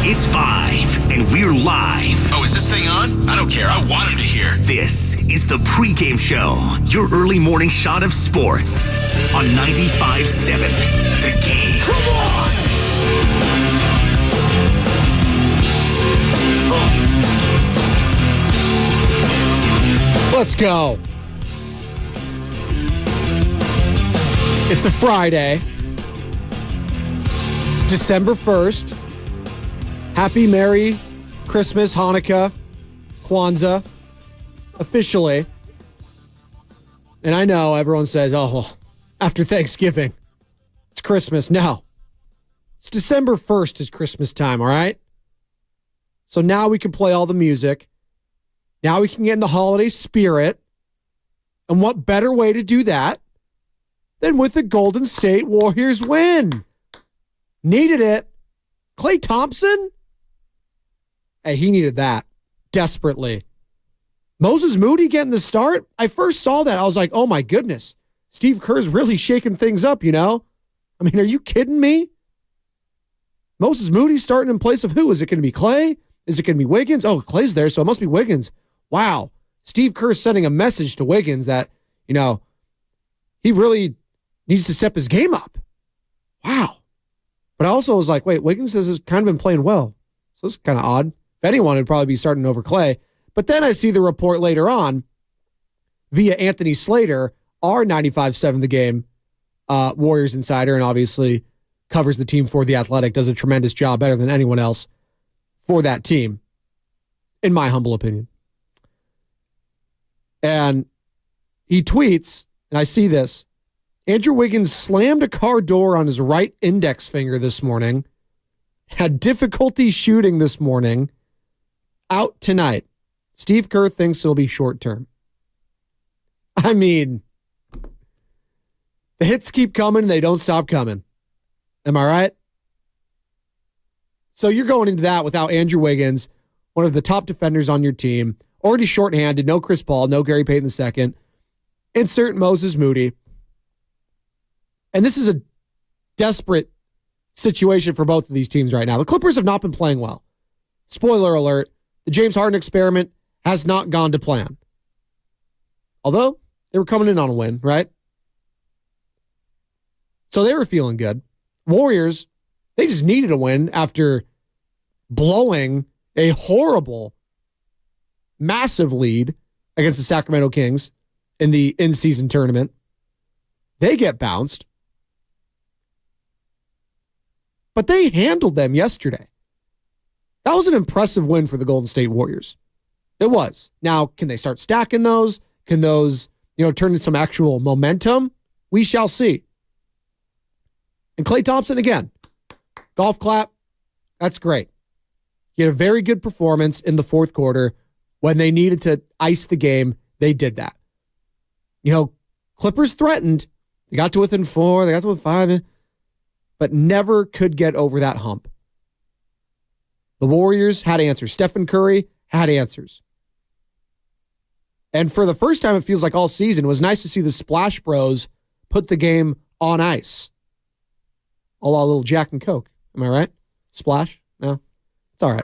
It's 5, and we're live. Oh, is this thing on? I don't care. I want him to hear. This is the Pregame Show, your early morning shot of sports on 95.7 The Game. Come on! Let's go. It's a Friday. It's December 1st. Happy Merry Christmas, Hanukkah, Kwanzaa, officially. And I know everyone says, oh, well, after Thanksgiving, it's Christmas. No. It's December 1st is Christmas time, all right? So now we can play all the music. Now we can get in the holiday spirit. And what better way to do that than with a Golden State Warriors win? Needed it. Klay Thompson? Hey, he needed that desperately. Moses Moody getting the start? I first saw that. I was like, oh my goodness. Steve Kerr's really shaking things up, you know? I mean, are you kidding me? Moses Moody starting in place of who? Is it going to be Klay? Is it going to be Wiggins? Oh, Klay's there, so it must be Wiggins. Wow. Steve Kerr's sending a message to Wiggins that, you know, he really needs to step his game up. Wow. But I also was like, wait, Wiggins has kind of been playing well. So it's kind of odd. If anyone, it'd probably be starting over Klay. But then I see the report later on via Anthony Slater, our 95.7 The Game Warriors insider, and obviously covers the team for The Athletic, does a tremendous job, better than anyone else for that team, in my humble opinion. And he tweets, and I see this, Andrew Wiggins slammed a car door on his right index finger this morning, had difficulty shooting this morning, out tonight. Steve Kerr thinks it'll be short term. I mean, the hits keep coming, they don't stop coming. Am I right? So you're going into that without Andrew Wiggins, one of the top defenders on your team, already shorthanded, no Chris Paul, no Gary Payton II. Insert Moses Moody. And this is a desperate situation for both of these teams right now. The Clippers have not been playing well. Spoiler alert, the James Harden experiment has not gone to plan. Although, they were coming in on a win, right? So they were feeling good. Warriors, they just needed a win after blowing a horrible, massive lead against the Sacramento Kings in the in-season tournament. They get bounced. But they handled them yesterday. That was an impressive win for the Golden State Warriors. It was. Now, can they start stacking those? Can those, turn into some actual momentum? We shall see. And Klay Thompson, again, golf clap. That's great. He had a very good performance in the fourth quarter. When they needed to ice the game, they did that. Clippers threatened. They got to within 4. They got to within 5. But never could get over that hump. The Warriors had answers. Stephen Curry had answers. And for the first time, it feels like all season, it was nice to see the Splash Bros put the game on ice. A little Jack and Coke. Am I right? Splash? No? It's all right.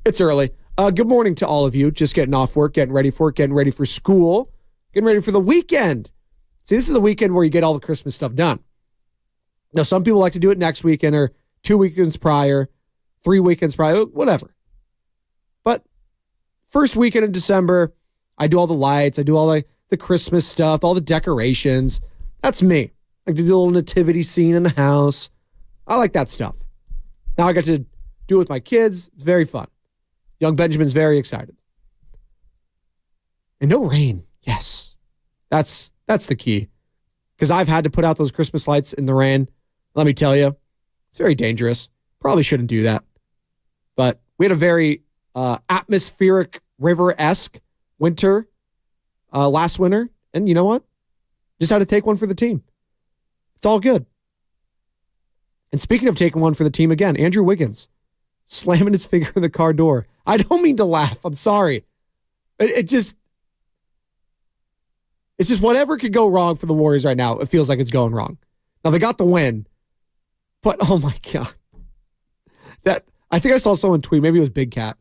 It's early. Good morning to all of you. Just getting off work, getting ready for school, getting ready for the weekend. See, this is the weekend where you get all the Christmas stuff done. Now, some people like to do it next weekend or 2 weekends prior, 3 weekends prior, whatever. But first weekend in December, I do all the lights, I do all the Christmas stuff, all the decorations. That's me. I like to do a little nativity scene in the house. I like that stuff. Now I got to do it with my kids. It's very fun. Young Benjamin's very excited. And no rain. Yes. That's the key. Because I've had to put out those Christmas lights in the rain. Let me tell you, it's very dangerous. Probably shouldn't do that. But we had a very atmospheric, river-esque winter last winter. And you know what? Just had to take one for the team. It's all good. And speaking of taking one for the team again, Andrew Wiggins slamming his finger in the car door. I don't mean to laugh. I'm sorry. It's just whatever could go wrong for the Warriors right now. It feels like it's going wrong. Now they got the win, but oh my God. I think I saw someone tweet, maybe it was Big Cat.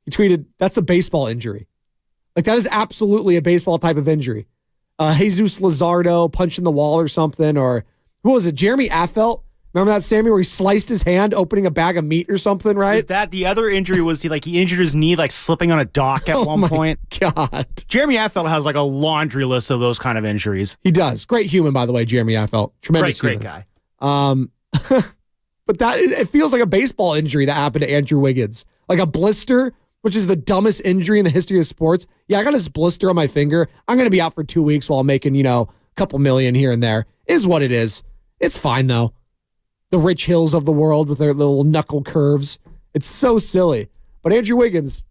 He tweeted, that's a baseball injury. Like that is absolutely a baseball type of injury. Jesus Luzardo punching the wall or something, or who was it? Jeremy Affeldt. Remember that, Sammy, where he sliced his hand opening a bag of meat or something, right? Was that the other injury? Was he injured his knee slipping on a dock at one point? God. Jeremy Affeldt has a laundry list of those kind of injuries. He does. Great human, by the way, Jeremy Affeldt. Tremendous great human. Guy. But it feels like a baseball injury that happened to Andrew Wiggins. Like a blister, which is the dumbest injury in the history of sports. Yeah, I got this blister on my finger. I'm going to be out for 2 weeks while I'm making, a couple million here and there. Is what it is. It's fine, though. The Rich Hills of the world with their little knuckle curves. It's so silly. But Andrew Wiggins,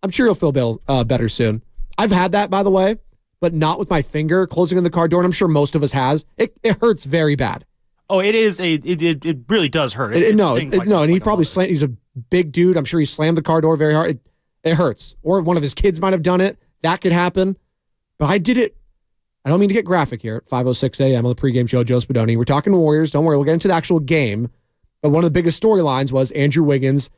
I'm sure he'll feel better soon. I've had that, by the way, but not with my finger closing in the car door, and I'm sure most of us has. It hurts very bad. Oh, it is it really does hurt. And he probably slammed. He's a big dude. I'm sure he slammed the car door very hard. It hurts. Or one of his kids might have done it. That could happen. But I did it. I don't mean to get graphic here at 5:06 a.m. on the pregame show. Joe Spadoni. We're talking Warriors. Don't worry. We'll get into the actual game. But one of the biggest storylines was Andrew Wiggins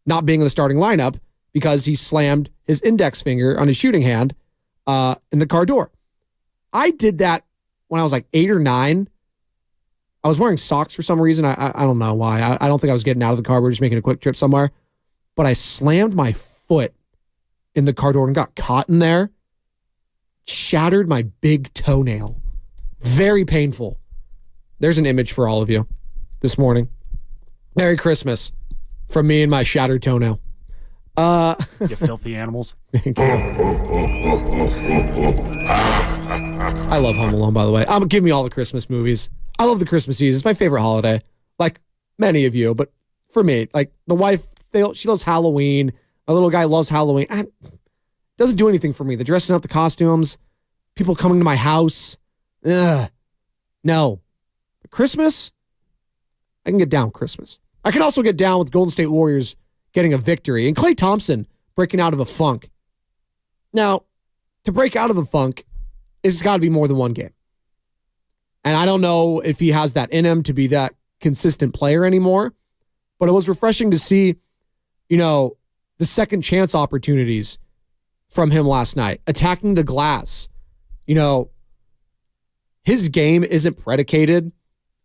not being in the starting lineup because he slammed his index finger on his shooting hand in the car door. I did that when I was 8 or 9. I was wearing socks for some reason. I don't know why. I don't think I was getting out of the car. We were just making a quick trip somewhere. But I slammed my foot in the car door and got caught in there. Shattered my big toenail. Very painful. There's an image for all of you this morning. Merry Christmas from me and my shattered toenail. You filthy animals. Thank you. I love Home Alone, by the way. Give me all the Christmas movies. I love the Christmas season. It's my favorite holiday. Like many of you, but for me, the wife, she loves Halloween. My little guy loves Halloween. It doesn't do anything for me. The dressing up, the costumes, people coming to my house. Ugh. No. But Christmas, I can get down with Christmas. I can also get down with Golden State Warriors getting a victory and Klay Thompson breaking out of a funk. Now, to break out of a funk, it's got to be more than one game. And I don't know if he has that in him to be that consistent player anymore, but it was refreshing to see, the second chance opportunities from him last night, attacking the glass. His game isn't predicated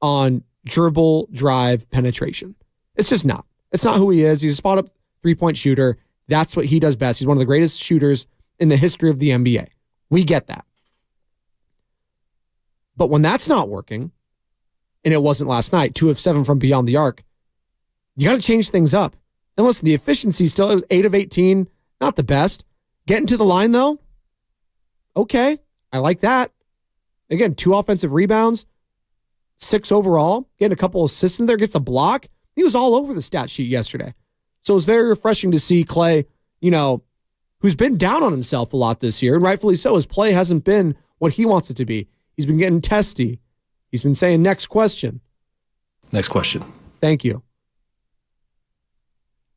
on dribble, drive, penetration. It's just not. It's not who he is. He's a spot-up three-point shooter. That's what he does best. He's one of the greatest shooters in the history of the NBA. We get that. But when that's not working, and it wasn't last night, 2 of 7 from beyond the arc, you got to change things up. And listen, the efficiency still is 8 of 18, not the best. Getting to the line, though, okay, I like that. Again, 2 offensive rebounds, 6 overall, getting a couple assists in there, gets a block. He was all over the stat sheet yesterday. So it was very refreshing to see Klay, who's been down on himself a lot this year, and rightfully so. His play hasn't been what he wants it to be. He's been getting testy. He's been saying, next question. Next question. Thank you.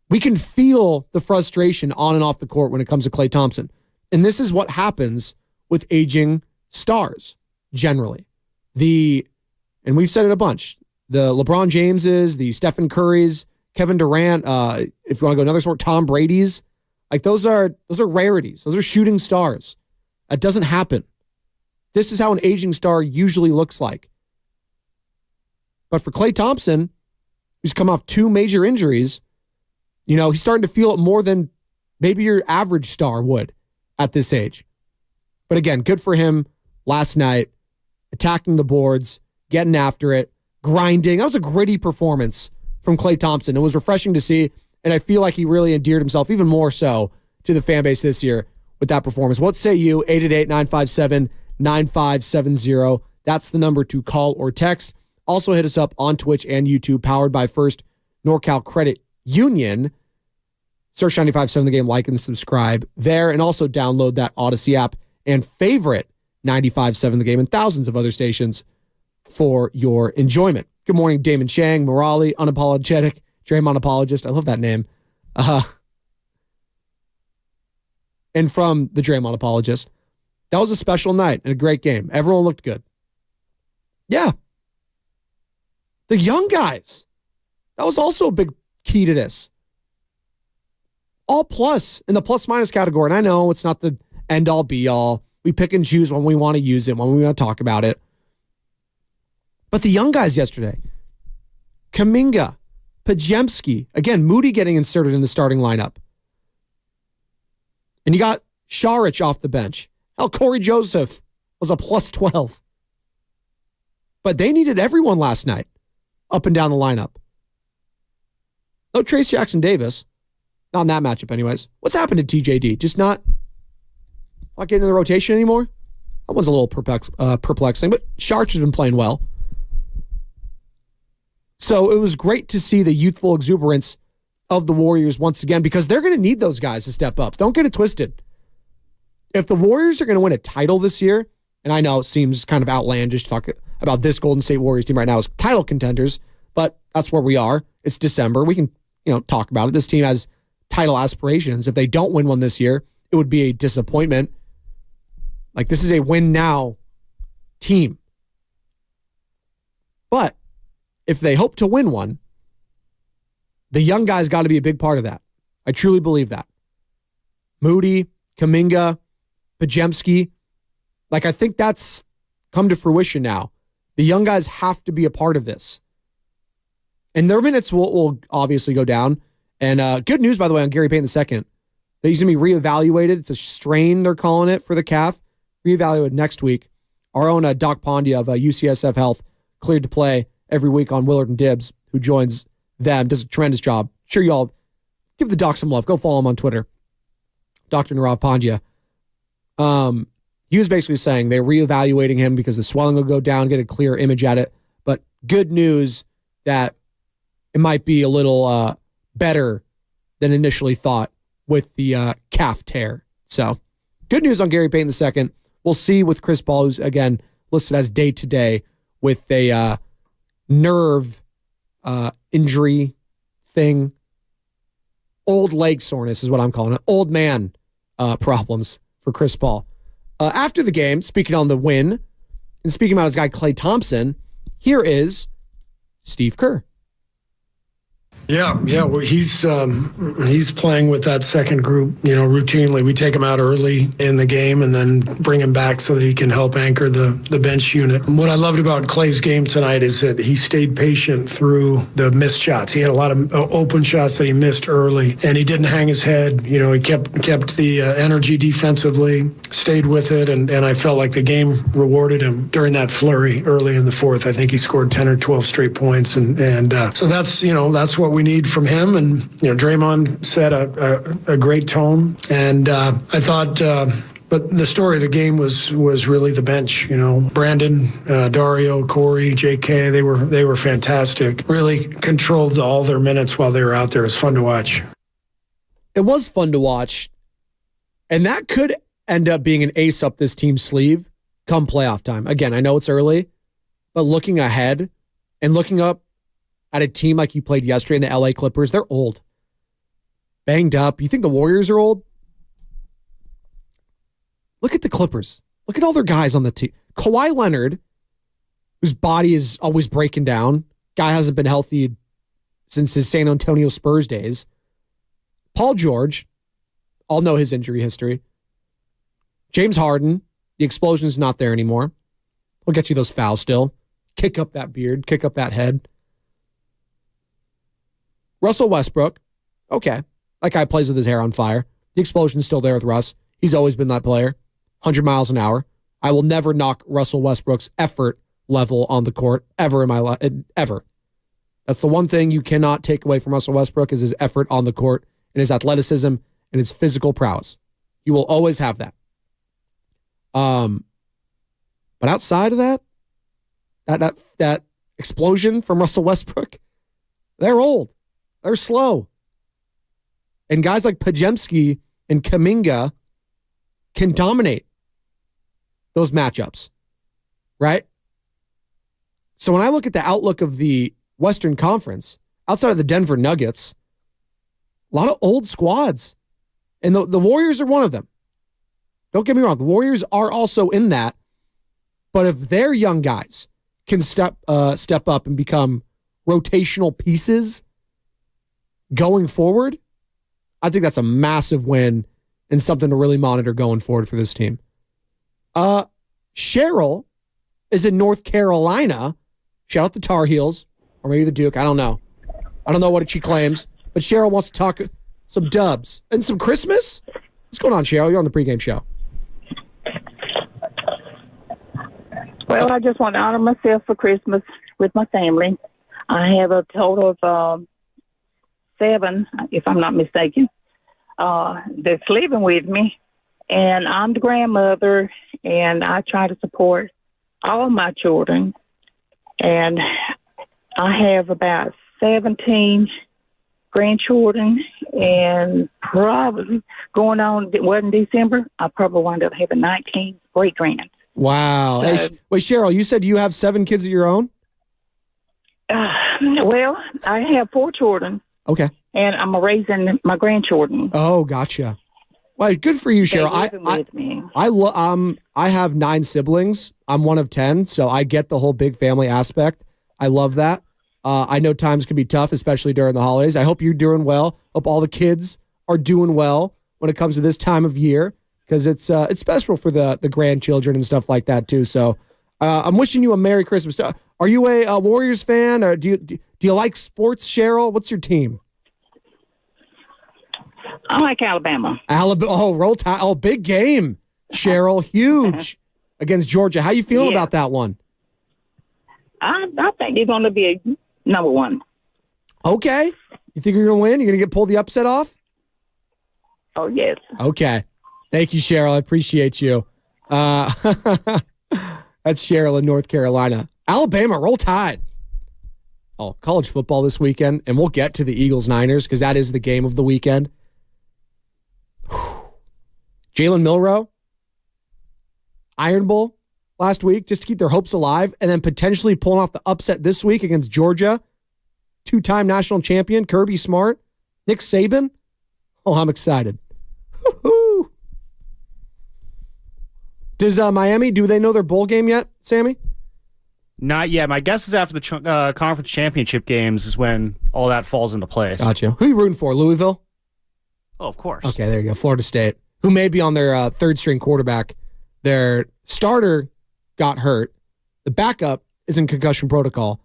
We can feel the frustration on and off the court when it comes to Klay Thompson. And this is what happens with aging stars, generally. And we've said it a bunch, the LeBron Jameses, the Stephen Currys, Kevin Durant, if you want to go another sport, Tom Brady's, those are rarities. Those are shooting stars. That doesn't happen. This is how an aging star usually looks like. But for Klay Thompson, who's come off 2 major injuries, he's starting to feel it more than maybe your average star would at this age. But again, good for him last night, attacking the boards, getting after it, grinding. That was a gritty performance from Klay Thompson. It was refreshing to see, and I feel like he really endeared himself even more so to the fan base this year with that performance. What say you? 888-957-9910. 888-985-9570. That's the number to call or text. Also hit us up on Twitch and YouTube, powered by First NorCal Credit Union. Search 95.7 The Game, like and subscribe there, and also download that Odyssey app and favorite 95.7 The Game and thousands of other stations for your enjoyment. Good morning, Damon Chang, Morali, unapologetic, Draymond apologist. I love that name. And from the Draymond apologist, that was a special night and a great game. Everyone looked good. Yeah. The young guys. That was also a big key to this. All plus in the plus-minus category. And I know it's not the end-all, be-all. We pick and choose when we want to use it, when we want to talk about it. But the young guys yesterday, Kuminga, Pajemski, again, Moody getting inserted in the starting lineup. And you got Šarić off the bench. Hell, Corey Joseph was a plus 12. But they needed everyone last night, up and down the lineup. No Trace Jackson-Davis. Not in that matchup anyways. What's happened to TJD? Just not getting in the rotation anymore? That was a little perplexing, but Šarić has been playing well. So it was great to see the youthful exuberance of the Warriors once again, because they're going to need those guys to step up. Don't get it twisted. If the Warriors are going to win a title this year, and I know it seems kind of outlandish to talk about this Golden State Warriors team right now as title contenders, but that's where we are. It's December. We can, talk about it. This team has title aspirations. If they don't win one this year, it would be a disappointment. Like, this is a win now team. But if they hope to win one, the young guys got to be a big part of that. I truly believe that. Moody, Kuminga, Pajemski. I think that's come to fruition now. The young guys have to be a part of this. And their minutes will obviously go down. And good news, by the way, on Gary Payton II. That he's going to be reevaluated. It's a strain, they're calling it, for the calf. Reevaluated next week. Our own Doc Pondia of UCSF Health cleared to play every week on Willard and Dibbs, who joins them, does a tremendous job. Sure, y'all give the doc some love. Go follow him on Twitter. Dr. Nirav Pandya. He was basically saying they're reevaluating him because the swelling will go down, get a clear image at it. But good news that it might be a little better than initially thought with the calf tear. So good news on Gary Payton II. We'll see with Chris Paul, who's, again, listed as day-to-day with a nerve injury thing. Old leg soreness is what I'm calling it. Old man problems for Chris Paul. After the game, speaking on the win, and speaking about his guy Klay Thompson, here is Steve Kerr. Yeah. Well, he's playing with that second group, routinely. We take him out early in the game and then bring him back so that he can help anchor the bench unit. What I loved about Klay's game tonight is that he stayed patient through the missed shots. He had a lot of open shots that he missed early, and he didn't hang his head. He kept the energy defensively, stayed with it, and I felt like the game rewarded him during that flurry early in the fourth. I think he scored 10 or 12 straight points, and so that's what we need from him. And Draymond set a great tone, and I thought. But the story of the game was really the bench. Brandon, Dario, Corey, J.K. They were fantastic. Really controlled all their minutes while they were out there. It was fun to watch. It was fun to watch, and that could end up being an ace up this team's sleeve come playoff time. Again, I know it's early, but looking ahead and looking up at a team like you played yesterday in the LA Clippers, they're old. Banged up. You think the Warriors are old? Look at the Clippers. Look at all their guys on the team. Kawhi Leonard, whose body is always breaking down. Guy hasn't been healthy since his San Antonio Spurs days. Paul George, all know his injury history. James Harden, the explosion's not there anymore. We'll get you those fouls still. Kick up that beard. Kick up that head. Russell Westbrook, okay. That guy plays with his hair on fire. The explosion's still there with Russ. He's always been that player. 100 miles an hour. I will never knock Russell Westbrook's effort level on the court ever in my life. Ever. That's the one thing you cannot take away from Russell Westbrook is his effort on the court and his athleticism and his physical prowess. You will always have that. But outside of that explosion from Russell Westbrook, they're old. They're slow. And guys like Pajemski and Kuminga can dominate those matchups, right? So when I look at the outlook of the Western Conference, outside of the Denver Nuggets, a lot of old squads. And the Warriors are one of them. Don't get me wrong. The Warriors are also in that. But if their young guys can step up and become rotational pieces going forward, I think that's a massive win and something to really monitor going forward for this team. Cheryl is in North Carolina. Shout out the Tar Heels, or maybe the Duke. I don't know. I don't know what she claims. But Cheryl wants to talk some Dubs and some Christmas. What's going on, Cheryl? You're on the pregame show. Well, I just want to honor myself for Christmas with my family. I have a total of 7, if I'm not mistaken, that's living with me. And I'm the grandmother, and I try to support all my children. And I have about 17 grandchildren, and probably going on, in December, I probably wind up having 19 great-grands. Wow. Hey, wait, Cheryl, you said you have 7 kids of your own? Well, I have 4 children. Okay. And I'm raising my grandchildren. Oh, gotcha. Well, good for you, Cheryl. I have 9 siblings. I'm one of 10, so I get the whole big family aspect. I love that. I know times can be tough, especially during the holidays. I hope you're doing well. Hope all the kids are doing well when it comes to this time of year, because it's special for the grandchildren and stuff like that too. So I'm wishing you a Merry Christmas. Are you a Warriors fan, or do you like sports, Cheryl? What's your team? I like Alabama. Oh, roll tide. Oh, big game, Cheryl. Huge against Georgia. How you feeling about that one? I think you're going to be a number 1. Okay. You think you're going to win? You're going to pull the upset off? Oh, yes. Okay. Thank you, Cheryl. I appreciate you. That's Cheryl in North Carolina. Alabama, roll tide. Oh, college football this weekend, and we'll get to the Eagles-Niners because that is the game of the weekend. Jalen Milroe, Iron Bowl last week just to keep their hopes alive, and then potentially pulling off the upset this week against Georgia. 2-time national champion, Kirby Smart, Nick Saban. Oh, I'm excited. Woo-hoo. Does Miami, do they know their bowl game yet, Sammy? Not yet. My guess is after the conference championship games is when all that falls into place. Gotcha. Who are you rooting for, Louisville? Oh, of course. Okay, there you go. Florida State, who may be on their third-string quarterback. Their starter got hurt. The backup is in concussion protocol,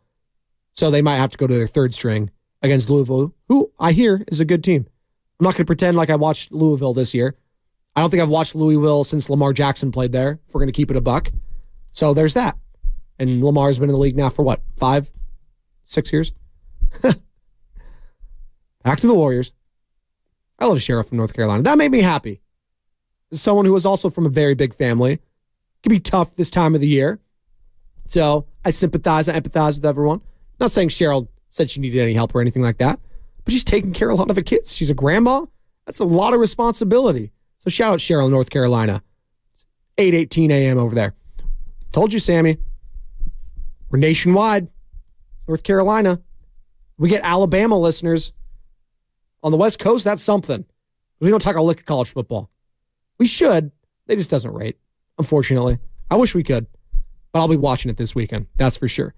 so they might have to go to their third string against Louisville, who I hear is a good team. I'm not going to pretend like I watched Louisville this year. I don't think I've watched Louisville since Lamar Jackson played there, if we're going to keep it a buck. So there's that. And Lamar's been in the league now for what, 5, 6 years? Back to the Warriors. I love Sheriff from North Carolina. That made me happy. As someone who was also from a very big family. It can be tough this time of the year. So I sympathize, I empathize with everyone. Not saying Cheryl said she needed any help or anything like that, but she's taking care of a lot of her kids. She's a grandma. That's a lot of responsibility. So shout out Cheryl, North Carolina. It's 8:18 a.m. over there. Told you, Sammy. We're nationwide. North Carolina. We get Alabama listeners on the West Coast. That's something. We don't talk a lick of college football. We should. It just doesn't rate, unfortunately. I wish we could, but I'll be watching it this weekend. That's for sure.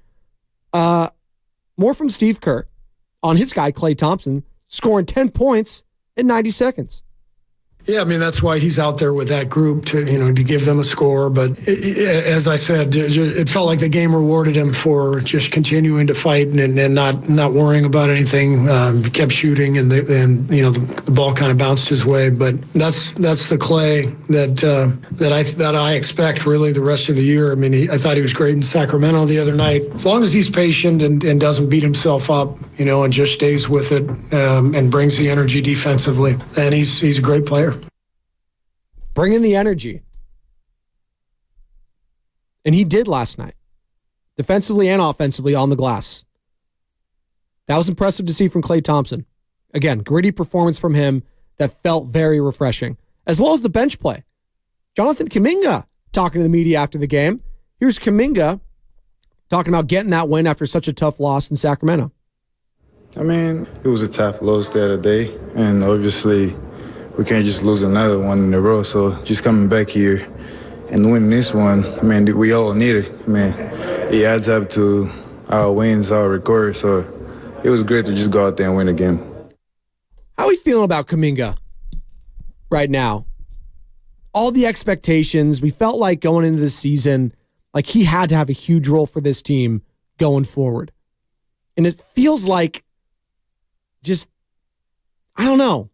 More from Steve Kerr on his guy, Klay Thompson, scoring 10 points in 90 seconds. Yeah, I mean, that's why he's out there with that group to give them a score. But as I said, it felt like the game rewarded him for just continuing to fight and not worrying about anything. He kept shooting, and the ball kind of bounced his way. But that's the Klay that I expect really the rest of the year. I mean, I thought he was great in Sacramento the other night. As long as he's patient and doesn't beat himself up, and just stays with it and brings the energy defensively, and he's a great player. Bring in the energy. And he did last night, defensively and offensively on the glass. That was impressive to see from Klay Thompson. Again, gritty performance from him that felt very refreshing, as well as the bench play. Jonathan Kuminga talking to the media after the game. Here's Kuminga talking about getting that win after such a tough loss in Sacramento. I mean, it was a tough loss the other day, and obviously we can't just lose another one in a row. So just coming back here and winning this one, I mean, we all need it. I mean, it adds up to our wins, our record. So it was great to just go out there and win again. How are we feeling about Kuminga right now? All the expectations, we felt like going into the season, like he had to have a huge role for this team going forward. And it feels like I don't know.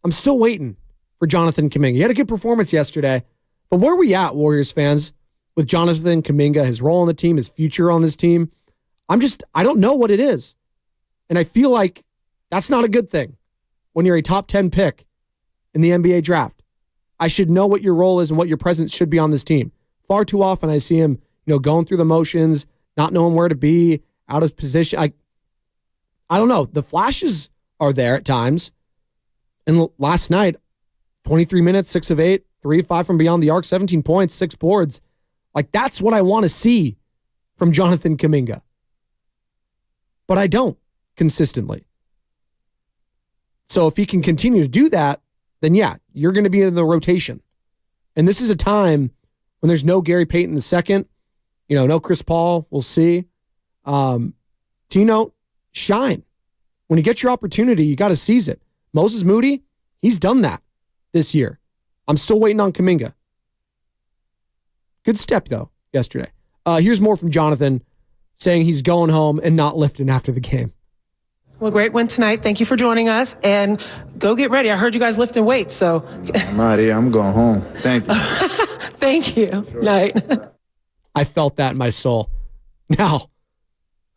I'm still waiting for Jonathan Kuminga. He had a good performance yesterday, but where are we at, Warriors fans, with Jonathan Kuminga, his role on the team, his future on this team? I don't know what it is. And I feel like that's not a good thing when you're a top 10 pick in the NBA draft. I should know what your role is and what your presence should be on this team. Far too often I see him, going through the motions, not knowing where to be, out of position. I don't know. The flashes are there at times. And last night, 23 minutes, 6 of 8, 3 of 5 from beyond the arc, 17 points, 6 boards. Like, that's what I want to see from Jonathan Kuminga. But I don't consistently. So if he can continue to do that, then yeah, you're going to be in the rotation. And this is a time when there's no Gary Payton II, no Chris Paul, we'll see. Tino, shine. When you get your opportunity, you got to seize it. Moses Moody, he's done that this year. I'm still waiting on Kuminga. Good step, though, yesterday. Here's more from Jonathan saying he's going home and not lifting after the game. Well, great win tonight. Thank you for joining us. And go get ready. I heard you guys lifting weights, so. I'm out here. I'm going home. Thank you. Thank you. Sure. Night. I felt that in my soul. Now,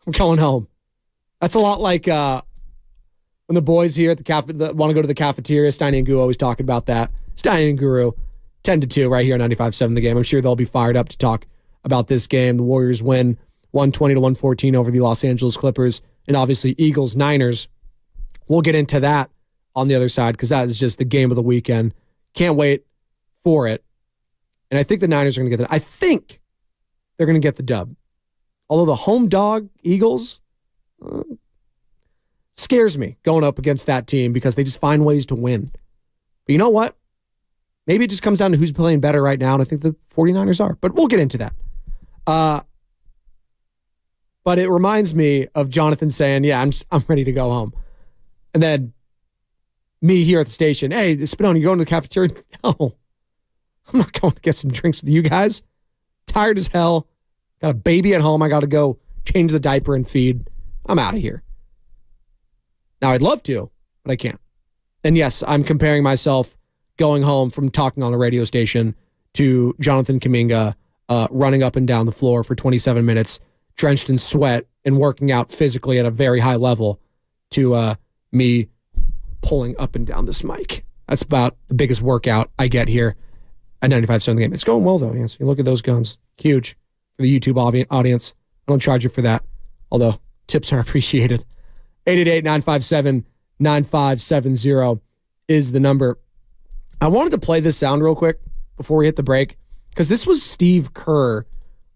I'm going home. That's a lot like when the boys here at the want to go to the cafeteria. Steiny and Guru always talking about that. Steiny and Guru, 10-2 right here on 95.7 The Game. I'm sure they'll be fired up to talk about this game. The Warriors win 120-114 over the Los Angeles Clippers. And obviously Eagles, Niners. We'll get into that on the other side because that is just the game of the weekend. Can't wait for it. And I think the Niners are going to get that. I think they're going to get the dub. Although the home dog, Eagles, scares me going up against that team because they just find ways to win. But you know what? Maybe it just comes down to who's playing better right now, and I think the 49ers are. But we'll get into that. But it reminds me of Jonathan saying, yeah, I'm ready to go home. And then me here at the station, hey, Spadoni, you going to the cafeteria? No, I'm not going to get some drinks with you guys. Tired as hell. Got a baby at home. I got to go change the diaper and feed. I'm out of here. Now, I'd love to, but I can't. And yes, I'm comparing myself going home from talking on a radio station to Jonathan Kuminga running up and down the floor for 27 minutes, drenched in sweat and working out physically at a very high level to me pulling up and down this mic. That's about the biggest workout I get here at 95.7 The Game. It's going well, though. You look at those guns. Huge for the YouTube audience. I don't charge you for that, although tips are appreciated. 888-957-9570 is the number. I wanted to play this sound real quick before we hit the break because this was Steve Kerr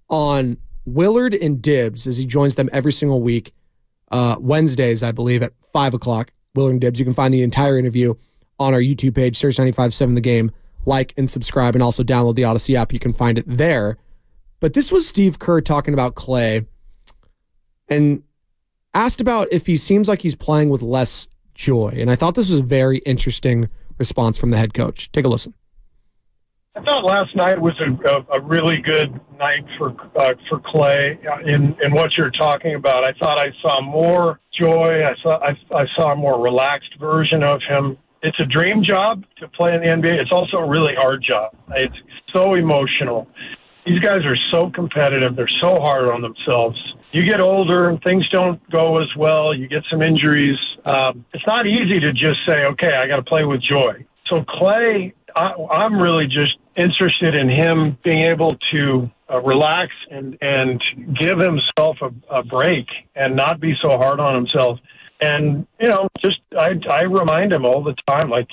on Willard and Dibbs as he joins them every single week. Wednesdays, I believe, at 5 o'clock. Willard and Dibbs. You can find the entire interview on our YouTube page, search 95.7 The Game. Like and subscribe, and also download the Odyssey app. You can find it there. But this was Steve Kerr talking about Klay and asked about if he seems like he's playing with less joy. And I thought this was a very interesting response from the head coach. Take a listen. I thought last night was a really good night for Klay in what you're talking about. I thought I saw more joy. I saw a more relaxed version of him. It's a dream job to play in the NBA. It's also a really hard job. It's so emotional. These guys are so competitive. They're so hard on themselves. You get older and things don't go as well. You get some injuries. It's not easy to just say, okay, I got to play with joy. So Klay, I'm really just interested in him being able to relax and give himself a break and not be so hard on himself. And, just I remind him all the time, like,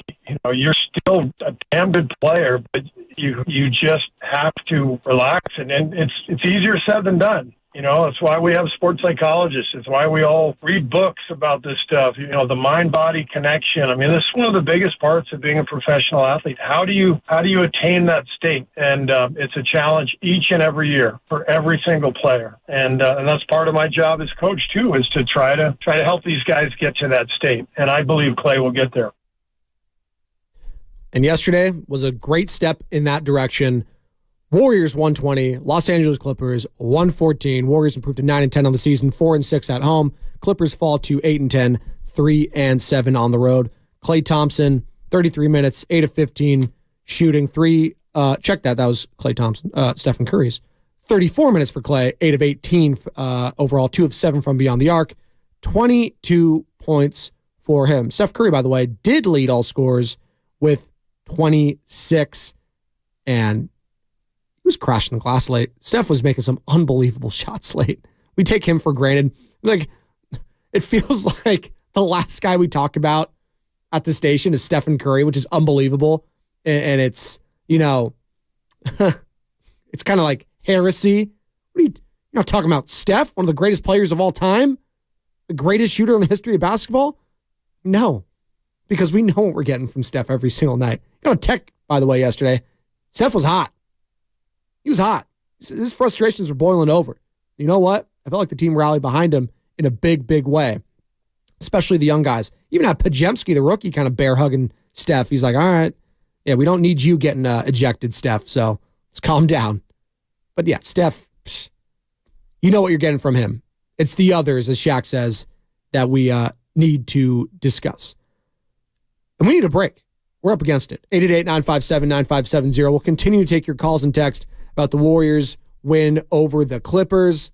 you're still a damn good player, but you just have to relax. And it's easier said than done. It's why we have sports psychologists. It's why we all read books about this stuff. The mind-body connection. I mean, this is one of the biggest parts of being a professional athlete. How do you attain that state? And it's a challenge each and every year for every single player. And that's part of my job as coach too, is to try to help these guys get to that state. And I believe Clay will get there. And yesterday was a great step in that direction. Warriors 120, Los Angeles Clippers 114. Warriors improved to 9-10 on the season, 4-6 at home. Clippers fall to 8-10, 3-7 on the road. Klay Thompson, 33 minutes, 8 of 15 shooting, 3. Check that. That was Klay Thompson, Stephen Curry's. 34 minutes for Klay, 8 of 18 overall, 2 of 7 from beyond the arc. 22 points for him. Steph Curry, by the way, did lead all scorers with 26, and he was crashing the glass late. Steph was making some unbelievable shots late. We take him for granted. Like, it feels like the last guy we talk about at the station is Stephen Curry, which is unbelievable. And it's, it's kind of like heresy. What are you're not talking about Steph, one of the greatest players of all time? The greatest shooter in the history of basketball? No, because we know what we're getting from Steph every single night. Tech, by the way, yesterday, Steph was hot. He was hot. His frustrations were boiling over. You know what? I felt like the team rallied behind him in a big, big way, especially the young guys. Even had Pajemski, the rookie, kind of bear-hugging Steph. He's like, all right, yeah, we don't need you getting ejected, Steph, so let's calm down. But yeah, Steph, you know what you're getting from him. It's the others, as Shaq says, that we need to discuss. And we need a break. We're up against it. 888-957-9570. We'll continue to take your calls and text about the Warriors' win over the Clippers.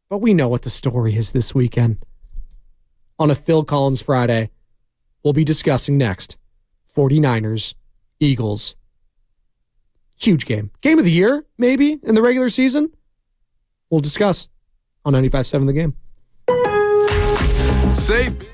But we know what the story is this weekend. On a Phil Collins Friday, we'll be discussing next 49ers, Eagles. Huge game. Game of the year, maybe, in the regular season. We'll discuss on 95.7 The Game. Save.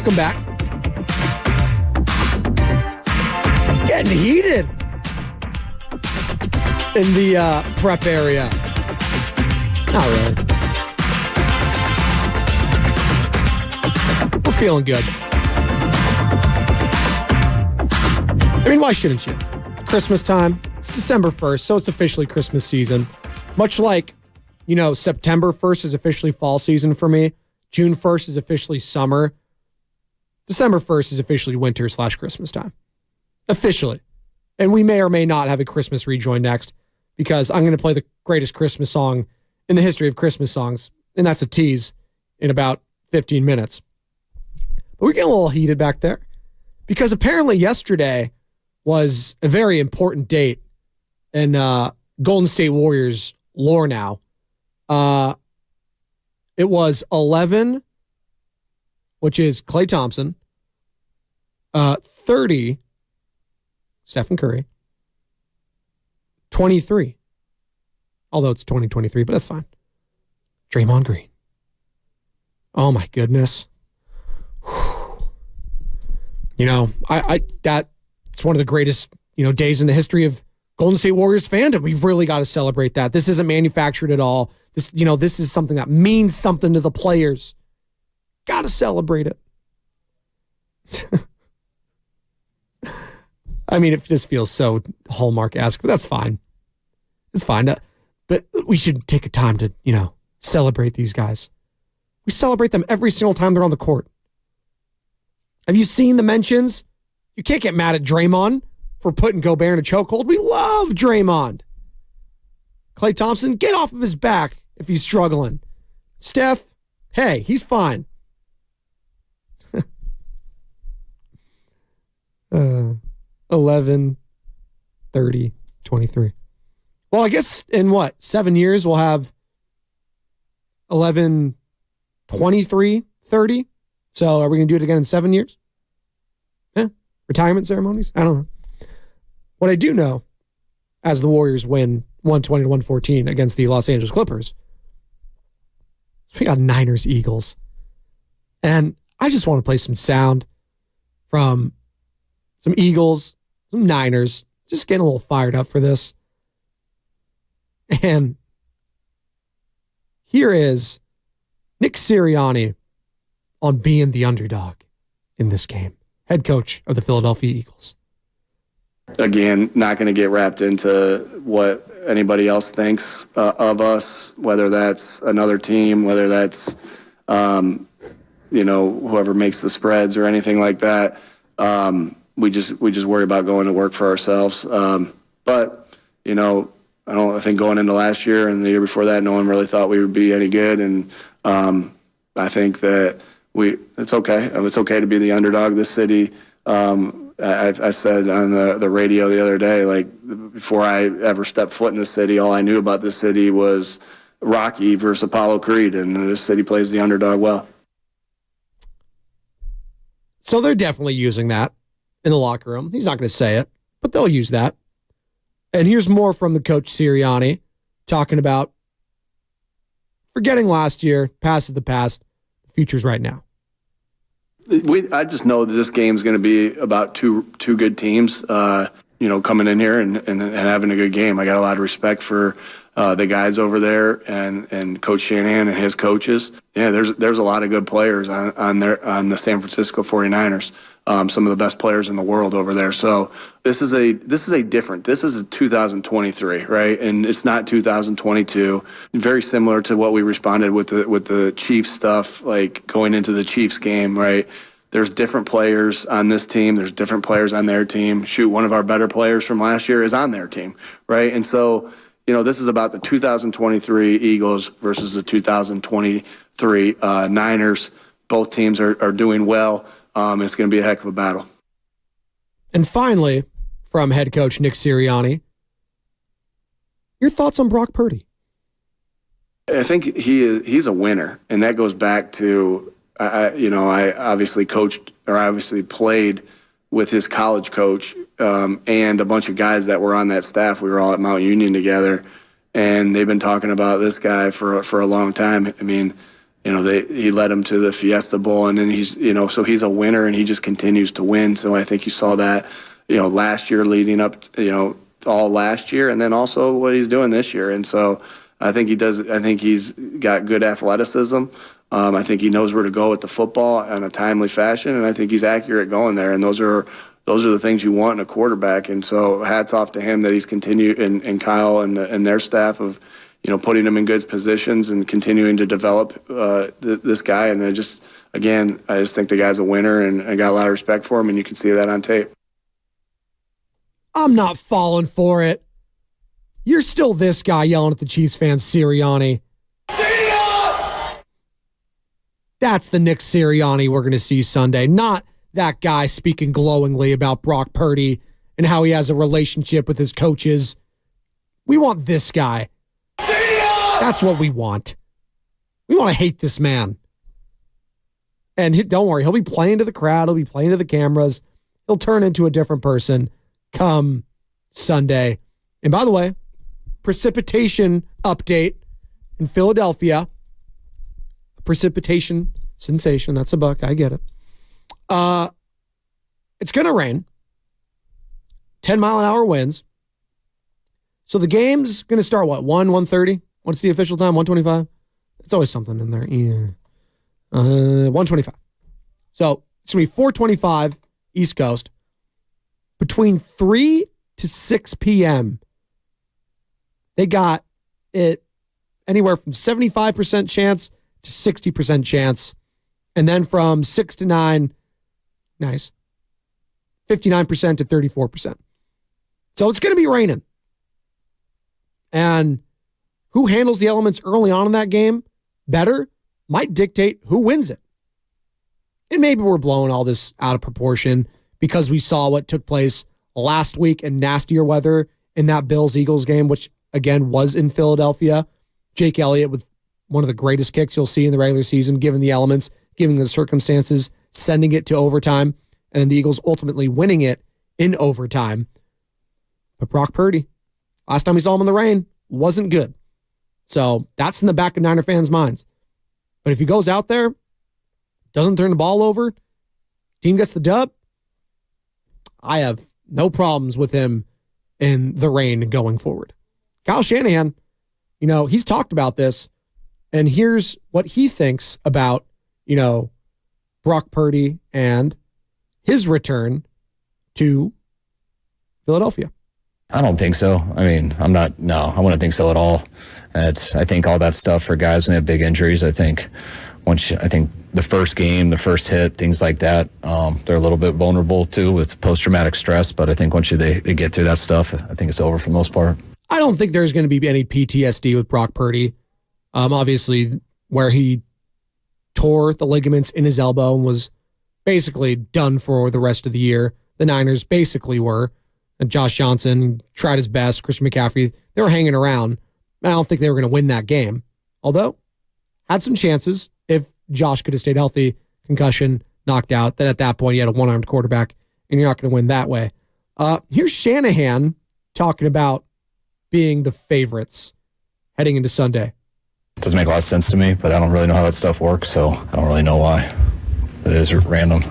welcome back. Getting heated in the prep area. Not really. We're feeling good. I mean, why shouldn't you? Christmas time. It's December 1st, so it's officially Christmas season. Much like, September 1st is officially fall season for me. June 1st is officially summer. December 1st is officially winter/Christmas time. Officially. And we may or may not have a Christmas rejoin next because I'm going to play the greatest Christmas song in the history of Christmas songs, and that's a tease in about 15 minutes. But we're getting a little heated back there because apparently yesterday was a very important date in Golden State Warriors lore now. It was 11, which is Klay Thompson, 30, Stephen Curry, 23, although it's 2023, but that's fine, Draymond Green. Oh my goodness. It's one of the greatest, days in the history of Golden State Warriors fandom. We've really got to celebrate that. This isn't manufactured at all. This is something that means something to the players. Got to celebrate it. I mean, it just feels so Hallmark-esque, but that's fine. It's fine. But we should take a time to, celebrate these guys. We celebrate them every single time they're on the court. Have you seen the mentions? You can't get mad at Draymond for putting Gobert in a chokehold. We love Draymond. Klay Thompson, get off of his back if he's struggling. Steph, hey, he's fine. 11, 30, 23. Well, I guess in 7 years we'll have 11, 23, 30. So are we going to do it again in 7 years? Retirement ceremonies? I don't know. What I do know, as the Warriors win 120-114 against the Los Angeles Clippers, we got Niners-Eagles. And I just want to play some sound from some Eagles, some Niners, just getting a little fired up for this. And here is Nick Sirianni on being the underdog in this game. Head coach of the Philadelphia Eagles. Again, not going to get wrapped into what anybody else thinks of us, whether that's another team, whether that's, whoever makes the spreads or anything like that. We just worry about going to work for ourselves. But I think going into last year and the year before that, no one really thought we would be any good. And I think that it's okay. It's okay to be the underdog. This city, I said on the radio the other day, before I ever stepped foot in the city, all I knew about this city was Rocky versus Apollo Creed, and this city plays the underdog well. So they're definitely using that in the locker room. He's not going to say it, but they'll use that. And here's more from the coach Sirianni talking about forgetting last year, past is the past, the future's right now. I just know that this game's going to be about two good teams, coming in here and having a good game. I got a lot of respect for the guys over there and Coach Shanahan and his coaches. Yeah, there's a lot of good players on the San Francisco 49ers. Some of the best players in the world over there. So this is a 2023, right? And it's not 2022. Very similar to what we responded with the Chiefs stuff, like going into the Chiefs game, right? There's different players on this team. There's different players on their team. Shoot, one of our better players from last year is on their team, right? And so, this is about the 2023 Eagles versus the 2023 Niners. Both teams are doing well. It's going to be a heck of a battle. And finally, from head coach Nick Sirianni, your thoughts on Brock Purdy? I think he's a winner, and that goes back to I obviously played with his college coach and a bunch of guys that were on that staff. We were all at Mount Union together, and they've been talking about this guy for a long time. I mean, he led him to the Fiesta Bowl, and then so he's a winner, and he just continues to win. So I think you saw that, last year leading up, all last year, and then also what he's doing this year. And so I think he's got good athleticism. I think he knows where to go with the football in a timely fashion, and I think he's accurate going there. And those are the things you want in a quarterback. And so hats off to him that he's continued, and Kyle and their staff of, putting him in good positions and continuing to develop this guy. And I just think the guy's a winner, and I got a lot of respect for him, and you can see that on tape. I'm not falling for it. You're still this guy yelling at the Chiefs fans, Sirianni. That's the Nick Sirianni we're going to see Sunday, not that guy speaking glowingly about Brock Purdy and how he has a relationship with his coaches. We want this guy. That's what we want. We want to hate this man. And don't worry, he'll be playing to the crowd. He'll be playing to the cameras. He'll turn into a different person come Sunday. And by the way, precipitation update in Philadelphia. Precipitation sensation. That's a buck. I get it. It's going to rain. 10-mile-an-hour winds. So the game's going to start, 1:30? What's the official time? 1:25? It's always something in there. Yeah. 1:25. So it's going to be 4:25 East Coast. Between 3 to 6 p.m., they got it anywhere from 75% chance to 60% chance. And then from 6 to 9, 59% to 34%. So it's going to be raining. And who handles the elements early on in that game better might dictate who wins it. And maybe we're blowing all this out of proportion because we saw what took place last week in nastier weather in that Bills-Eagles game, which, again, was in Philadelphia. Jake Elliott with one of the greatest kicks you'll see in the regular season, given the elements, given the circumstances, sending it to overtime, and then the Eagles ultimately winning it in overtime. But Brock Purdy, last time we saw him in the rain, wasn't good. So that's in the back of Niner fans' minds. But if he goes out there, doesn't turn the ball over, team gets the dub, I have no problems with him in the rain going forward. Kyle Shanahan, he's talked about this, and here's what he thinks about, Brock Purdy and his return to Philadelphia. I don't think so. I wouldn't think so at all. I think all that stuff for guys when they have big injuries, I think the first game, the first hit, things like that, they're a little bit vulnerable too with post-traumatic stress. But I think once they get through that stuff, I think it's over for the most part. I don't think there's going to be any PTSD with Brock Purdy. Obviously, where he tore the ligaments in his elbow and was basically done for the rest of the year. The Niners basically were. And Josh Johnson tried his best. Christian McCaffrey, they were hanging around. I don't think they were going to win that game. Although, had some chances if Josh could have stayed healthy, concussion, knocked out. Then at that point, you had a one-armed quarterback, and you're not going to win that way. Here's Shanahan talking about being the favorites heading into Sunday. It doesn't make a lot of sense to me, but I don't really know how that stuff works, so I don't really know why. It is random.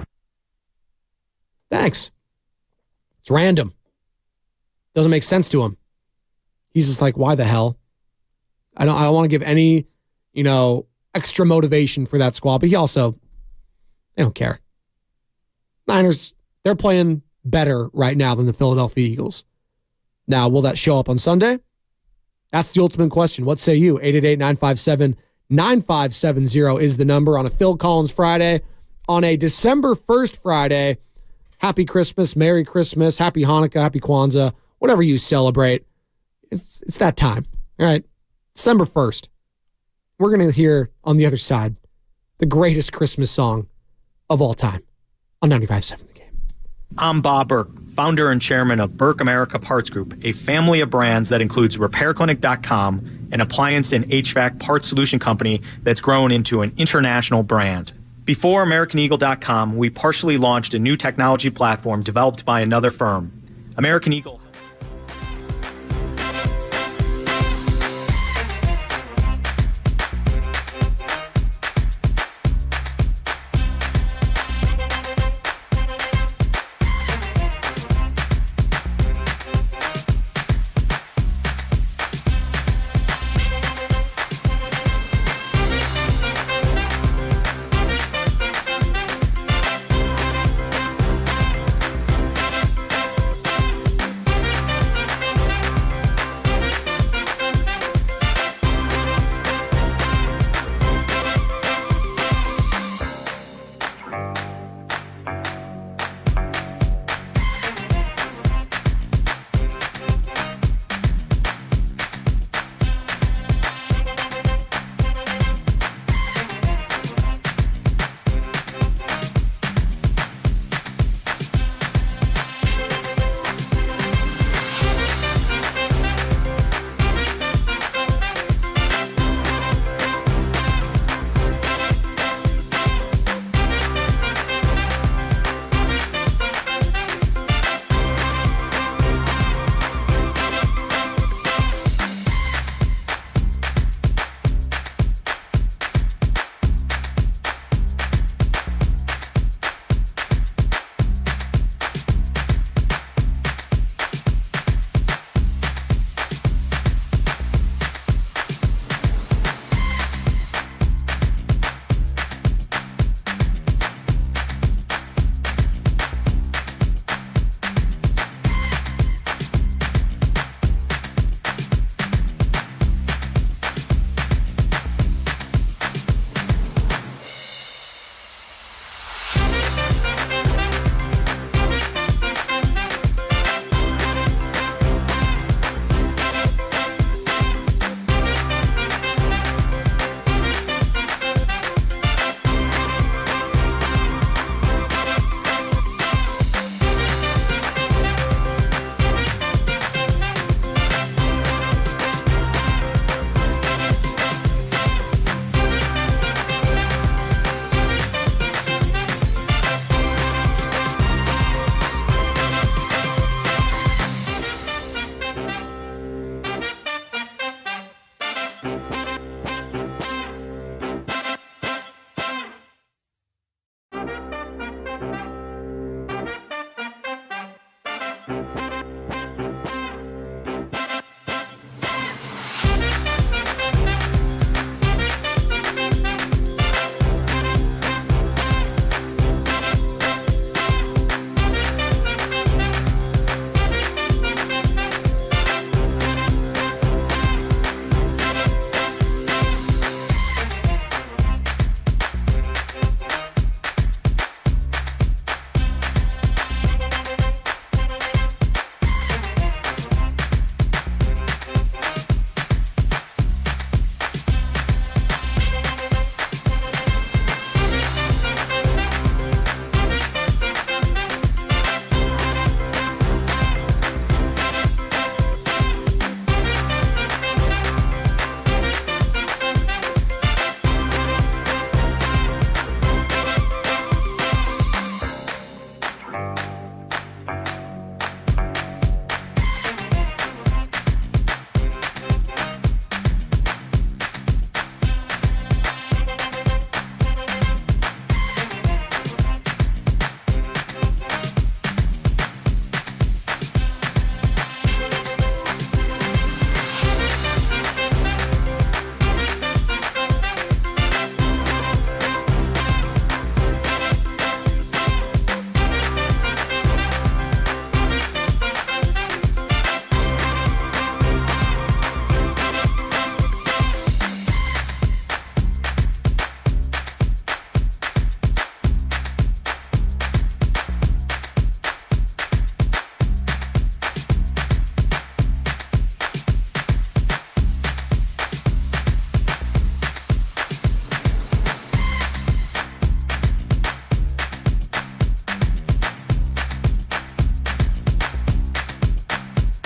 Thanks. It's random. Doesn't make sense to him. He's just like, why the hell? I don't want to give any, extra motivation for that squad, but they don't care. Niners, they're playing better right now than the Philadelphia Eagles. Now, will that show up on Sunday? That's the ultimate question. What say you? 888-957-9570 is the number on a Phil Collins Friday. On a December 1st Friday, happy Christmas, Merry Christmas, Happy Hanukkah, Happy Kwanzaa, whatever you celebrate. It's that time, all right? December 1st. We're going to hear on the other side the greatest Christmas song of all time on 95.7 The Game. I'm Bob Burke, founder and chairman of Burke America Parts Group, a family of brands that includes RepairClinic.com, an appliance and HVAC parts solution company that's grown into an international brand. Before AmericanEagle.com, we partially launched a new technology platform developed by another firm. American Eagle.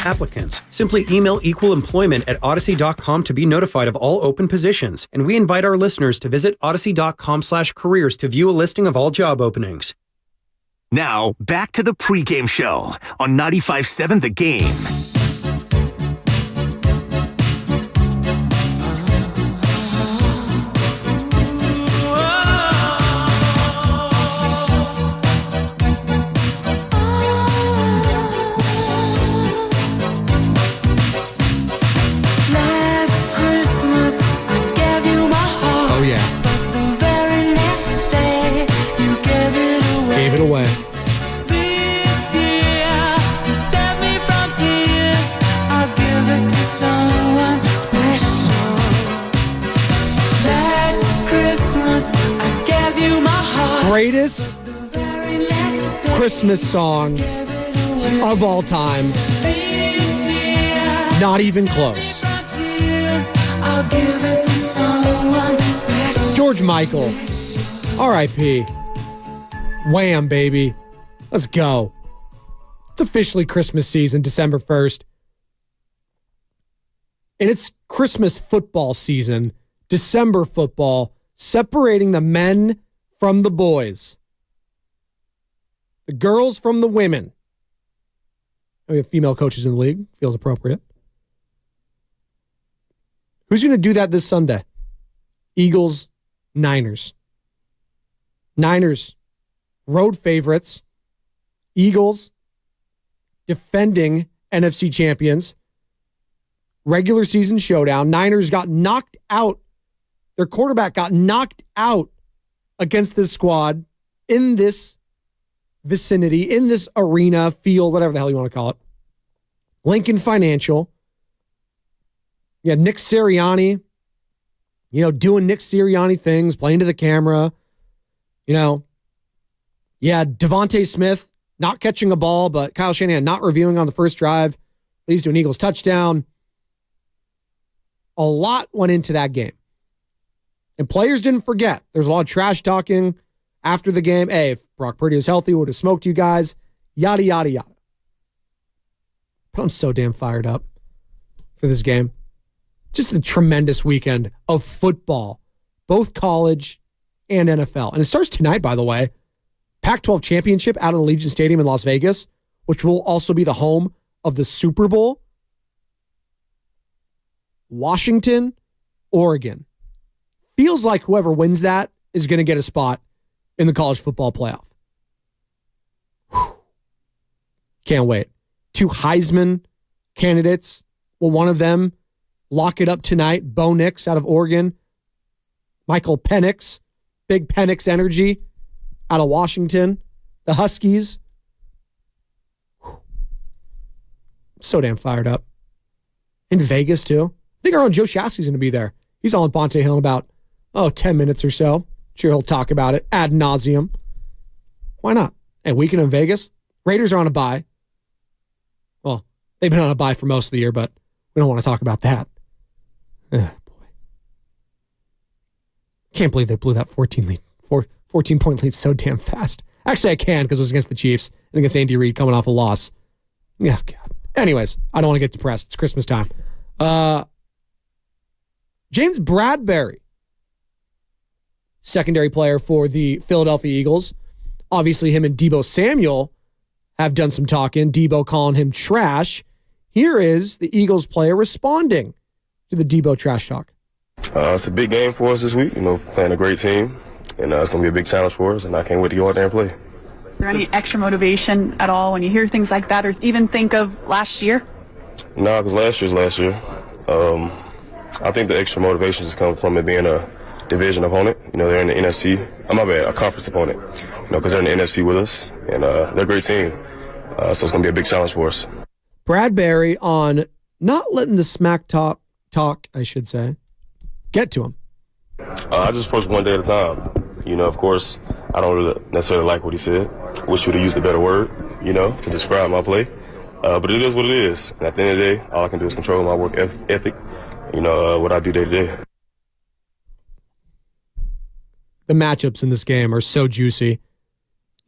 Applicants, simply email equalemployment@odyssey.com to be notified of all open positions. And we invite our listeners to visit odyssey.com/careers to view a listing of all job openings. Now, back to the pregame show on 95.7 The Game. Away. This year, to save me from tears, I'll give it to someone special. Last Christmas, I gave you my heart. Greatest Christmas song of all time. Not even close. I'll give it to someone special. George Michael. R.I.P. Wham, baby. Let's go. It's officially Christmas season, December 1st. And it's Christmas football season, December football, separating the men from the boys. The girls from the women. We have female coaches in the league. Feels appropriate. Who's going to do that this Sunday? Eagles, Niners. Niners. Road favorites, Eagles, defending NFC champions, regular season showdown. Niners got knocked out. Their quarterback got knocked out against this squad in this vicinity, in this arena, field, whatever the hell you want to call it. Lincoln Financial. You had Nick Sirianni, doing Nick Sirianni things, playing to the camera, Yeah, Devontae Smith not catching a ball, but Kyle Shanahan not reviewing on the first drive. Leads to an Eagles touchdown. A lot went into that game. And players didn't forget. There's a lot of trash talking after the game. Hey, if Brock Purdy was healthy, would have smoked you guys. Yada, yada, yada. But I'm so damn fired up for this game. Just a tremendous weekend of football, both college and NFL. And it starts tonight, by the way. Pac-12 championship out of Allegiant Stadium in Las Vegas, which will also be the home of the Super Bowl. Washington, Oregon. Feels like whoever wins that is going to get a spot in the college football playoff. Whew. Can't wait. two Heisman candidates. Will one of them lock it up tonight? Bo Nix out of Oregon. Michael Penix, big Penix energy out of Washington. The Huskies. So damn fired up. In Vegas, too. I think our own Joe Shasky's going to be there. He's on Bonte Hill in about, 10 minutes or so. Sure, he'll talk about it ad nauseum. Why not? Hey, weekend in Vegas. Raiders are on a bye. Well, they've been on a bye for most of the year, but we don't want to talk about that. Boy. Can't believe they blew that 14-point lead so damn fast. Actually, I can because it was against the Chiefs and against Andy Reid coming off a loss. Yeah, God. Anyways, I don't want to get depressed. It's Christmas time. James Bradbury, secondary player for the Philadelphia Eagles. Obviously, him and Deebo Samuel have done some talking. Deebo calling him trash. Here is the Eagles player responding to the Deebo trash talk. It's a big game for us this week, playing a great team. And it's going to be a big challenge for us, and I can't wait to go out there and play. Is there any extra motivation at all when you hear things like that or even think of last year? No, because last year. I think the extra motivation just comes from it being a division opponent. They're in the NFC. A conference opponent. Because they're in the NFC with us, and they're a great team. So it's going to be a big challenge for us. Bradbury on not letting the smack talk, I should say, get to him. I just approach one day at a time. Of course, I don't really necessarily like what he said. Wish you would have used a better word, to describe my play. But it is what it is. And at the end of the day, all I can do is control my work ethic, what I do day to day. The matchups in this game are so juicy.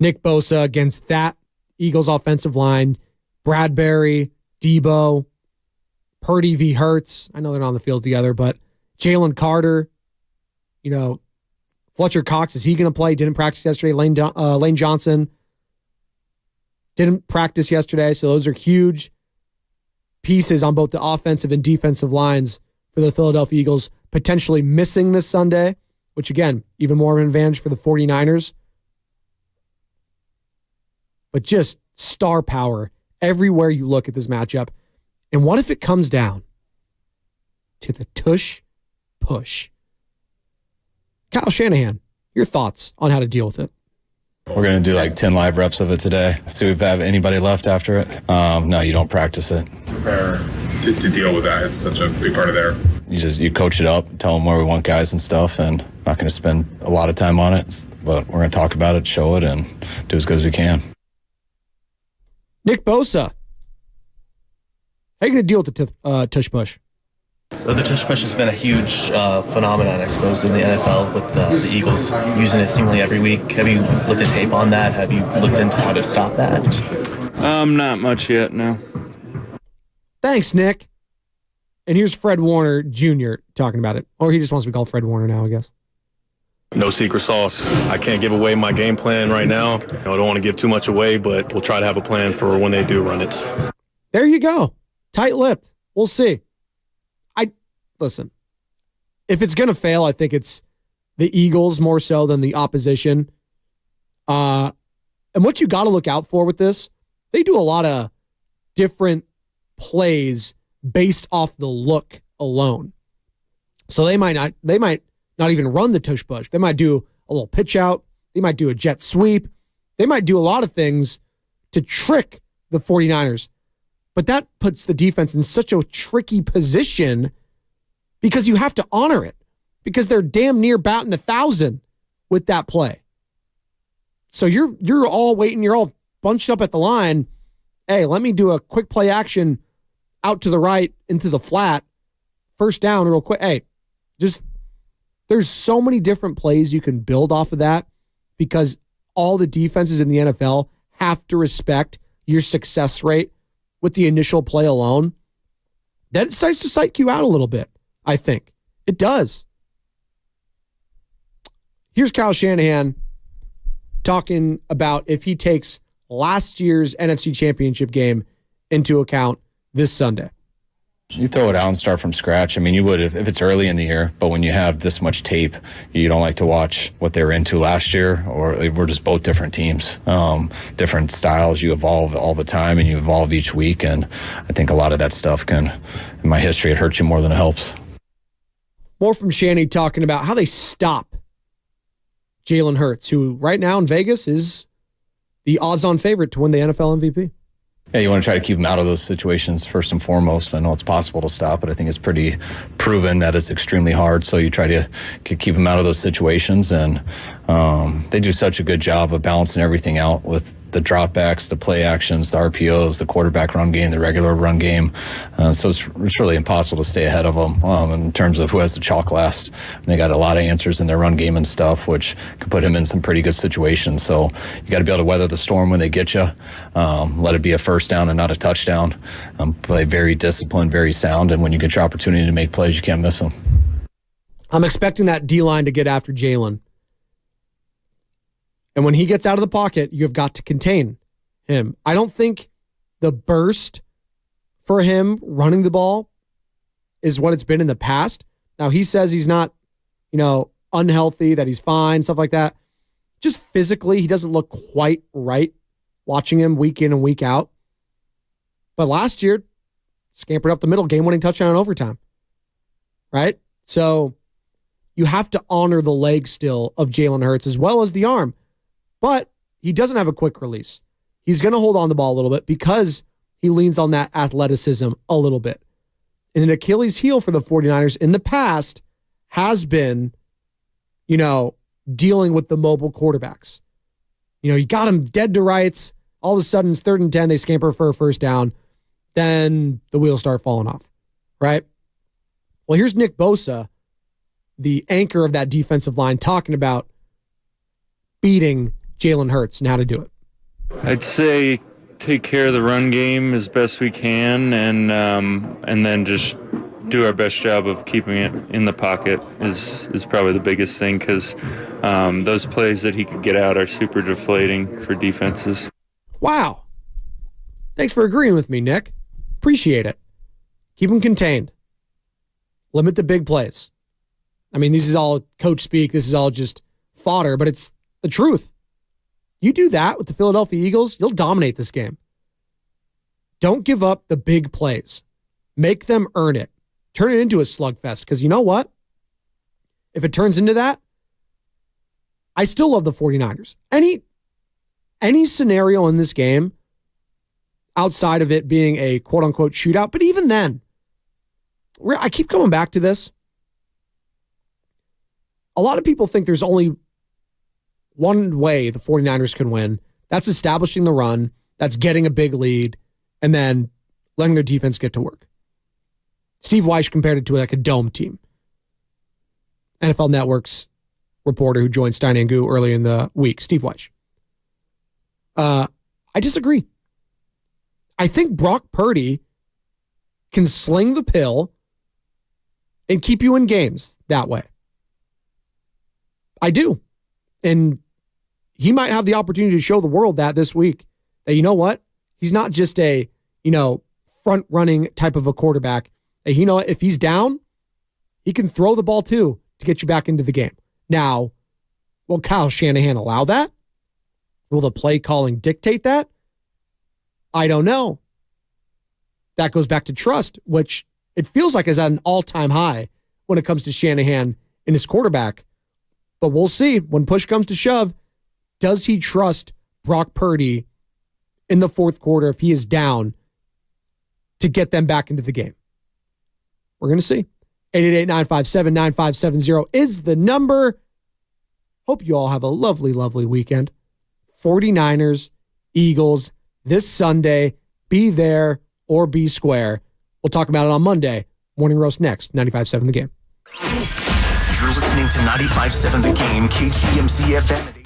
Nick Bosa against that Eagles offensive line. Bradbury, Deebo, Purdy v. Hurts. I know they're not on the field together, but Jalen Carter, Fletcher Cox, is he going to play? Didn't practice yesterday. Lane Johnson didn't practice yesterday. So those are huge pieces on both the offensive and defensive lines for the Philadelphia Eagles, potentially missing this Sunday, which again, even more of an advantage for the 49ers. But just star power everywhere you look at this matchup. And what if it comes down to the tush push? Kyle Shanahan, your thoughts on how to deal with it? We're going to do like 10 live reps of it today. See if we have anybody left after it. No, you don't practice it. Prepare to deal with that. It's such a big part of there. You coach it up, tell them where we want guys and stuff, and not going to spend a lot of time on it, but we're going to talk about it, show it, and do as good as we can. Nick Bosa, how are you going to deal with the tush push? The tush push has been a huge phenomenon, I suppose, in the NFL with the Eagles using it seemingly every week. Have you looked at tape on that? Have you looked into how to stop that? Not much yet, no. Thanks, Nick. And here's Fred Warner Jr. talking about it. Or he just wants to be called Fred Warner now, I guess. No secret sauce. I can't give away my game plan right now. I don't want to give too much away, but we'll try to have a plan for when they do run it. There you go. Tight-lipped. We'll see. Listen, if it's going to fail, I think it's the Eagles more so than the opposition. And what you got to look out for with this, they do a lot of different plays based off the look alone. So they might not even run the tush push. They might do a little pitch out. They might do a jet sweep. They might do a lot of things to trick the 49ers. But that puts the defense in such a tricky position because you have to honor it, because they're damn near batting 1,000 with that play. So you're all waiting, you're all bunched up at the line. Hey, let me do a quick play action out to the right into the flat, first down real quick. Hey, there's so many different plays you can build off of that because all the defenses in the NFL have to respect your success rate with the initial play alone. That starts to psych you out a little bit. I think it does. Here's Kyle Shanahan talking about if he takes last year's NFC Championship game into account this Sunday. You throw it out and start from scratch. I mean, you would if it's early in the year, but when you have this much tape, you don't like to watch what they were into last year, or we're just both different teams, different styles. You evolve all the time, and you evolve each week, and I think a lot of that stuff can, in my history, it hurts you more than it helps. More from Shanny talking about how they stop Jalen Hurts, who right now in Vegas is the odds-on favorite to win the NFL MVP. Yeah, you want to try to keep him out of those situations first and foremost. I know it's possible to stop, but I think it's pretty proven that it's extremely hard. So you try to keep him out of those situations, and they do such a good job of balancing everything out with the dropbacks, the play actions, the RPOs, the quarterback run game, the regular run game. So it's really impossible to stay ahead of them in terms of who has the chalk last. And they got a lot of answers in their run game and stuff, which could put him in some pretty good situations. So you got to be able to weather the storm when they get you. Let it be a first down and not a touchdown. Play very disciplined, very sound, and when you get your opportunity to make plays, you can't miss them. I'm expecting that D-line to get after Jalen. And when he gets out of the pocket, you have got to contain him. I don't think the burst for him running the ball is what it's been in the past. Now, he says he's not, unhealthy, that he's fine, stuff like that. Just physically, he doesn't look quite right watching him week in and week out. But last year, scampered up the middle, game-winning touchdown in overtime. Right? So you have to honor the leg still of Jalen Hurts as well as the arm. But he doesn't have a quick release. He's going to hold on the ball a little bit because he leans on that athleticism a little bit. And an Achilles heel for the 49ers in the past has been, dealing with the mobile quarterbacks. You got them dead to rights. All of a sudden, it's 3rd and 10. They scamper for a first down. Then the wheels start falling off, right? Well, here's Nick Bosa, the anchor of that defensive line, talking about beating Jalen Hurts and how to do it. I'd say take care of the run game as best we can, and then just do our best job of keeping it in the pocket is probably the biggest thing, because those plays that he could get out are super deflating for defenses. Wow. Thanks for agreeing with me, Nick. Appreciate it. Keep them contained. Limit the big plays. I mean, this is all coach speak. This is all just fodder, but it's the truth. You do that with the Philadelphia Eagles, you'll dominate this game. Don't give up the big plays. Make them earn it. Turn it into a slugfest, because you know what? If it turns into that, I still love the 49ers. Any scenario in this game, outside of it being a quote-unquote shootout, but even then, I keep coming back to this. A lot of people think there's only one way the 49ers can win. That's establishing the run, that's getting a big lead, and then letting their defense get to work. Steve Weish compared it to like a dome team. NFL Network's reporter who joined Stein and Goo earlier in the week, Steve Weish. I disagree. I think Brock Purdy can sling the pill and keep you in games that way. I do. And he might have the opportunity to show the world that this week, that you know what? He's not just a, front running type of a quarterback. If he's down, he can throw the ball too to get you back into the game. Now, will Kyle Shanahan allow that? Will the play calling dictate that? I don't know. That goes back to trust, which it feels like is at an all-time high when it comes to Shanahan and his quarterback. But we'll see when push comes to shove. Does he trust Brock Purdy in the fourth quarter if he is down to get them back into the game? We're going to see. 888-957-9570 is the number. Hope you all have a lovely, lovely weekend. 49ers, Eagles, this Sunday. Be there or be square. We'll talk about it on Monday. Morning Roast next. 95.7 The Game. You're listening to 95.7 The Game, KGMZ FM.